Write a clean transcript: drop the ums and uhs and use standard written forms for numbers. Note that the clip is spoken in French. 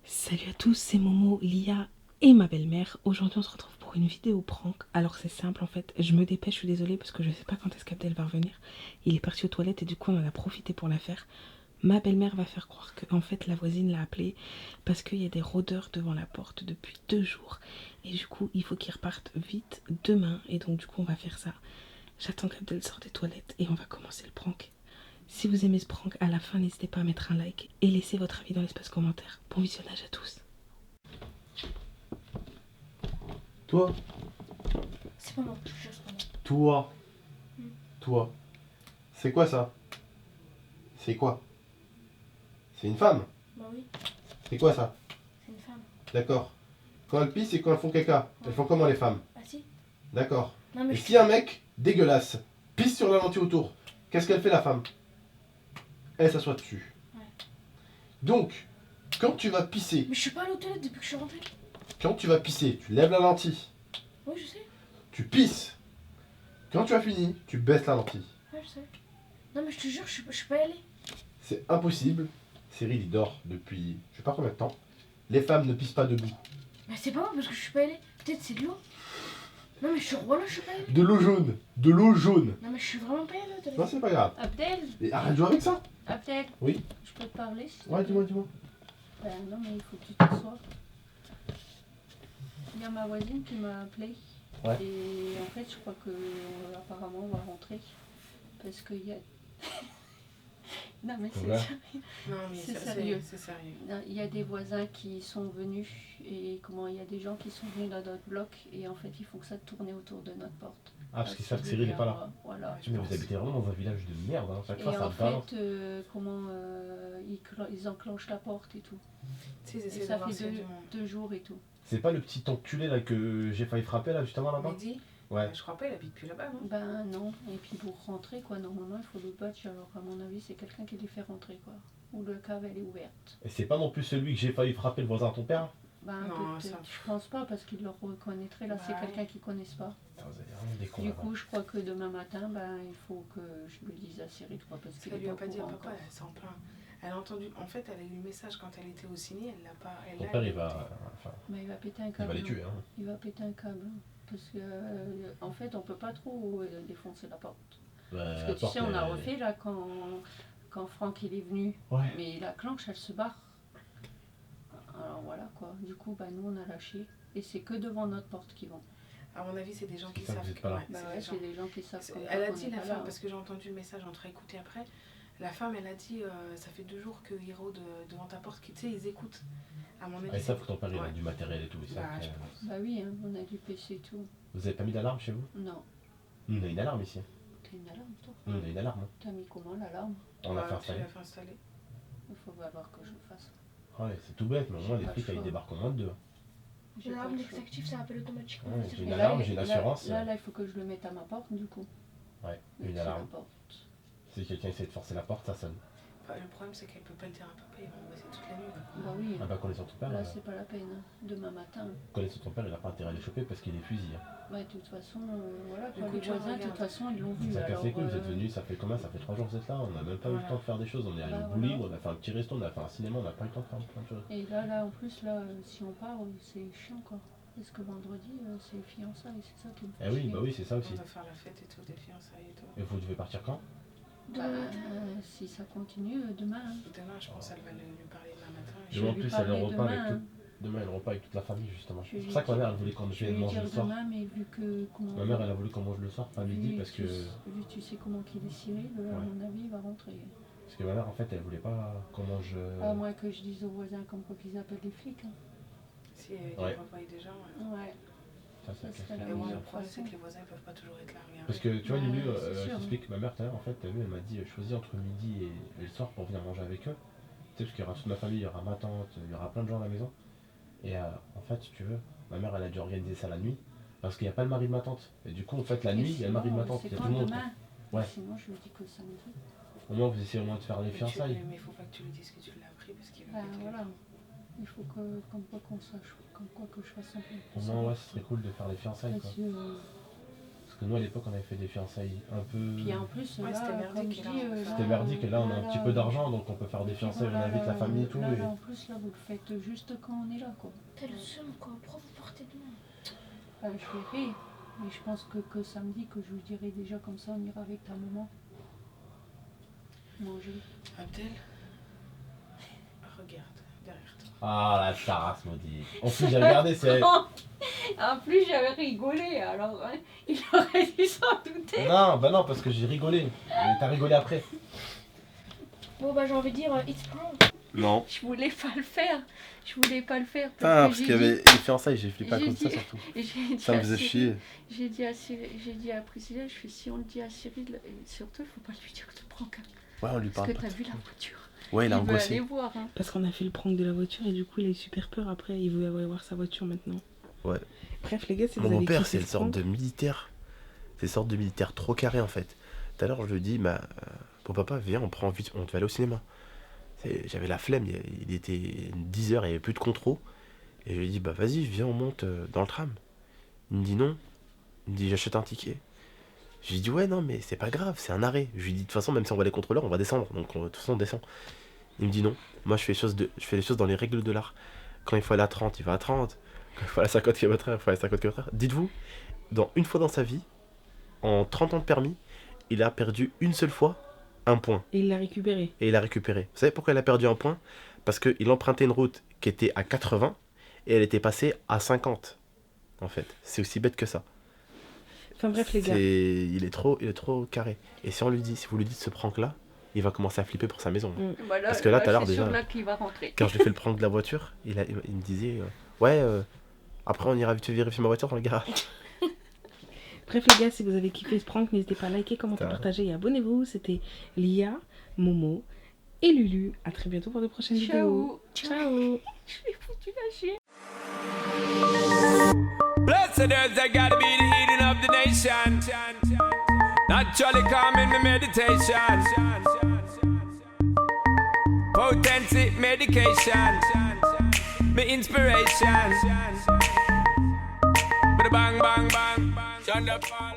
Salut à tous, c'est Momo, Lia et ma belle-mère. Aujourd'hui on se retrouve pour une vidéo prank. Alors c'est simple en fait, je me dépêche, je suis désolée parce que je sais pas quand est-ce qu'Abdel va revenir. Il est parti aux toilettes et du coup on en a profité pour la faire. Ma belle-mère va faire croire que en fait la voisine l'a appelé parce qu'il y a des rôdeurs devant la porte depuis 2 jours. Et du coup il faut qu'ils repartent vite demain et donc du coup on va faire ça. J'attends qu'Abdel sorte des toilettes et on va commencer le prank. Si vous aimez ce prank, à la fin, n'hésitez pas à mettre un like et laisser votre avis dans l'espace commentaire. Bon visionnage à tous. Toi, C'est pas moi, je te jure, c'est pas moi. toi, toi. C'est quoi ça? C'est quoi? C'est une femme? Bah oui, C'est quoi ça? c'est une femme. D'accord. Quand elles pissent et quand elles font caca, elles font comment les femmes? Ah si. D'accord. Non mais Et si un mec dégueulasse pisse sur la lentille autour, qu'est-ce qu'elle fait la femme? Elle s'assoit dessus. Ouais. Donc, quand tu vas pisser, Mais je suis pas allée aux toilettes depuis que je suis rentrée. tu lèves la lentille, Oui, je sais. tu pisses. Quand tu as fini, tu baisses la lentille. Ouais, je sais. Non mais je te jure, je suis pas allée. C'est impossible. Cyril il dort depuis je sais pas combien de temps. Les femmes ne pissent pas debout. Bah c'est pas moi parce que je suis pas allée. Peut-être c'est de l'eau. Non mais je suis voilà, je suis pas allée. De l'eau jaune. De l'eau jaune. Non mais je suis vraiment pas allée aux toilettes. Non, c'est pas grave. Abdel, Et arrête de jouer avec ça. Abdel. Oui. Je peux te parler s'il te Ouais, plaît. dis-moi. Ben non, mais il faut que tu t'assoies. Il y a ma voisine qui m'a appelé. Ouais. Et en fait, je crois que apparemment on va rentrer. Parce qu'il y a. Non, mais c'est Ouais. sérieux. Non mais C'est c'est sérieux. sérieux, c'est sérieux. Non, il y a des voisins qui sont venus. Et comment il y a des gens qui sont venus dans notre bloc. Et en fait, ils font que ça tourner autour de notre porte. Ah, parce qu'ils savent que Cyril n'est pas là. Voilà. Mais vous habitez vraiment dans un village de merde, hein. Chaque fois Et ça en balance. fait, ils enclenchent la porte et tout. Tu sais, ils Et essaient ça d'avoir fait s'il y a du monde. 2 jours et tout. C'est pas le petit enculé là que j'ai failli frapper là justement là-bas? Mehdi, Ouais. je crois pas, il habite plus là-bas, non? Ben non, et puis pour rentrer quoi, normalement il faut le badge, alors à mon avis c'est quelqu'un qui les fait rentrer quoi. Ou le cave elle est ouverte. Et c'est pas non plus celui que j'ai failli frapper le voisin à ton père? Ben Non, peut-être, ça- je pense pas parce qu'ils le reconnaîtraient, là c'est Ouais. quelqu'un qu'ils connaissent pas. Putain, vous avez vraiment des cons Du là-bas. coup je crois que demain matin, ben il faut que je le dise à Cyril quoi, parce qu'il Ça est lui a pas pas au dit, courant papa, encore. elle s'en plaint. Elle a entendu, en fait, elle a eu le message quand elle était au ciné, elle l'a pas. Elle Ton l'a- père elle il l'a va. Enfin, Mais il va péter un il câble. va les hein. tuer hein. Il va péter un câble. hein. Parce que en fait on peut pas trop défoncer la porte. Parce que tu sais on a refait là quand Franck il est venu. Ouais. Mais la clenche, elle se barre. Alors voilà quoi. Du coup, bah, nous on a lâché. Et c'est que devant notre porte qu'ils vont. À mon avis, c'est des gens qui Ça, vous savent. êtes pas là. Bah c'est ouais, des gens. c'est des gens qui savent. comme Elle a quoi dit, on est la pas femme, là. parce que j'ai entendu le message, on t'a écouté après. La femme, elle a dit, ça fait 2 jours qu'ils rôdent devant ta porte, tu sais, ils écoutent. À mon avis. Ah, ils savent que ton père il a Ouais. du matériel et tout. Ils savent Bah, que- je pense. Bah oui, hein, on a du PC et tout. Vous avez pas mis d'alarme chez vous? Non. Nous on a une alarme ici. T'as une alarme toi? Nous on a une alarme. hein. T'as mis comment l'alarme? On l'a Bah, fait tu installer. l'as fait installer. Il faut falloir que je le fasse. Ouais, c'est tout bête, mais au moins J'ai les pas flics le ils choix. débarquent en moins de 2. J'ai L'alarme pas le dès que choix. s'active, ça appelle automatiquement. Ouais, C'est j'ai bon. une alarme, j'ai une là, assurance. Là, il faut que je le mette à ma porte du coup. Ouais, Mais une c'est alarme. la porte. Si quelqu'un essaie de forcer la porte, ça sonne. Enfin, le problème, c'est qu'elle peut pas le dire à papa, ils vont bosser toute la nuit. Bah oui. Ah bah connaissant ton père, Là, c'est pas la peine. hein. Demain matin. connaissant ton père, il a pas intérêt à les choper parce qu'il est fusil. Hein. Ouais, de toute façon, voilà, Du quoi, coup, les tu voisins, de regardes. toute façon, ils l'ont vu. Ça casse alors, les couilles, vous êtes venus, ça fait combien? Ça fait 3 jours que vous êtes là, on a même pas eu le Voilà. temps de faire des choses. On est allé Bah, au bowling, voilà. on a fait un petit resto, on a fait un cinéma, on n'a pas eu le temps de faire plein de choses. Et là, en plus, là, si on part, c'est chiant, quoi. Parce que vendredi, c'est fiançailles, c'est ça qui me fait Eh oui, chier. bah oui, c'est ça On aussi. doit faire la fête et tout, des fiançailles et tout. Et vous devez partir quand? Bah, si ça continue, demain. hein. Demain, je pense qu'elle va lui parler demain matin. Je Demain, vais en lui plus, elle parler repas avec demain, tout. hein. Demain, elle repas avec toute la famille, justement. Je C'est vais pour ça que ma lui mère, elle voulait qu'on Je vais vienne lui manger dire le soir. demain, mais vu que... Comment, Ma mère, elle a voulu qu'on mange le soir, pas midi, vu parce que. Vu tu sais comment qu'il est Cyril, à Ouais. mon avis, il va rentrer. Parce que ma mère, en fait, elle voulait pas qu'on mange. À moins que je dise aux voisins comme quoi qu'ils appellent les flics. hein. Si il Ouais. revoit des gens. Ouais. Ça Ça, casse c'était les la Et couilles, moi, ça. le problème, c'est que les voisins, ils peuvent pas toujours être là. Regarde. Parce que tu vois, Ouais, Lulu, c'est sûr. j'explique, ma mère tout à l'heure, en fait, t'as vu, elle m'a dit choisis entre midi et le soir pour venir manger avec eux. Tu sais, parce qu'il y aura toute ma famille, il y aura ma tante, il y aura plein de gens à la maison. Et en fait, si tu veux, ma mère, elle a dû organiser ça la nuit. Parce qu'il n'y a pas le mari de ma tante. Et du coup, en fait, la Et nuit, il y a le mari de ma sinon, tante, c'est il y a quand tout le monde. demain Ouais. Sinon, je lui dis que samedi. Au moins, vous essayez au moins de faire les Mais tu- fiançailles. Mais il faut pas que tu lui dises que tu l'as appris parce qu'il va Bah, péter. voilà. Il faut que, comme quoi qu'on sache, comme quoi que je fasse un peu. Au moins, ouais, ce serait cool de faire les fiançailles, quoi. Parce Parce que nous à l'époque on avait fait des fiançailles un peu... Puis en plus, Ouais, là, c'était merdique, comme je là, dis... on peut faire- C'était merdique et là on a un petit peu d'argent donc on peut faire des fiançailles, on invite la famille et tout. Là, Et... en plus, là, vous le faites juste quand on est là, quoi. T'as le seum quoi, pourquoi vous portez de moi? Je verrai. Mais je pense que samedi, que je lui dirai déjà comme ça, on ira avec ta maman. Manger. Abdel, regarde, derrière toi. Ah la tarasse maudit. En plus j'ai regardé, c'est... En plus, j'avais rigolé, alors hein, il aurait dû s'en douter. Non, bah non, parce que j'ai rigolé. Et t'as rigolé après. Bon bah j'ai envie de dire it's prank. Non. Je voulais pas le faire. Je voulais pas le faire. Ah, parce que qu'il y avait les fiançailles, j'ai flippé à j'ai cause de ça dit- surtout. j'ai dit Ça me à faisait Cyril- chier. J'ai dit à Priscilla, je fais si on le dit à Cyril, surtout il faut pas lui dire que tu prends qu'un. Ouais, on lui Parce parle que pas. t'as vu la voiture. Ouais, il a veut aller angoissé. voir. Hein. Parce qu'on a fait le prank de la voiture et du coup il a eu super peur après, il veut aller voir sa voiture maintenant. Ouais. Bref les gars, si vous Mon avez père, kiffé c'est une ce sorte prank, de militaire. C'est une sorte de militaire trop carré en fait. Tout à l'heure, je lui dis, bah, bon papa, viens, on prend vite, on devait aller au cinéma. J'avais la flemme, il était 10h, il n'y avait plus de contrôle. Et je lui ai dit, bah vas-y, viens, on monte dans le tram. Il me dit non. Il me dit, j'achète un ticket. Je lui ai dit, ouais, non, mais c'est pas grave, c'est un arrêt. Je lui ai dit, de toute façon, même si on voit les contrôleurs, on va descendre. Donc, de toute façon, on descend. Il me dit non. Moi, je fais les choses dans les règles de l'art. Quand il faut aller à 30, il va à 30. Quand il faut aller à 50 km/h, il faut aller à 50 km/h. Dites-vous, une fois dans sa vie, en 30 ans de permis, il a perdu une seule fois un point. et il l'a récupéré. Et il a récupéré. Vous savez pourquoi il a perdu un point? Parce qu'il empruntait une route qui était à 80 et elle était passée à 50. En fait, c'est aussi bête que ça. Enfin bref les gars, Il est trop carré. Et si vous lui dites ce prank là, il va commencer à flipper pour sa maison. Voilà, Parce que là, tout à l'heure, c'est sûr déjà, là qu'il va rentrer. Quand je lui ai fait le prank de la voiture, il me disait ouais, après on ira vite vérifier ma voiture dans le garage. bref les gars, si vous avez kiffé ce prank, n'hésitez pas à liker, commenter, Putain. partager et abonnez-vous. C'était Lia, Momo et Lulu. À très bientôt pour de prochaines vidéos. Ciao. Ciao. Je l'ai foutu lâcher. Blessed earth, I gotta be the healing of the nation. Naturally calming the meditation. Potency medication. My inspiration. Bang, bang, bang, bang. Thunderfall.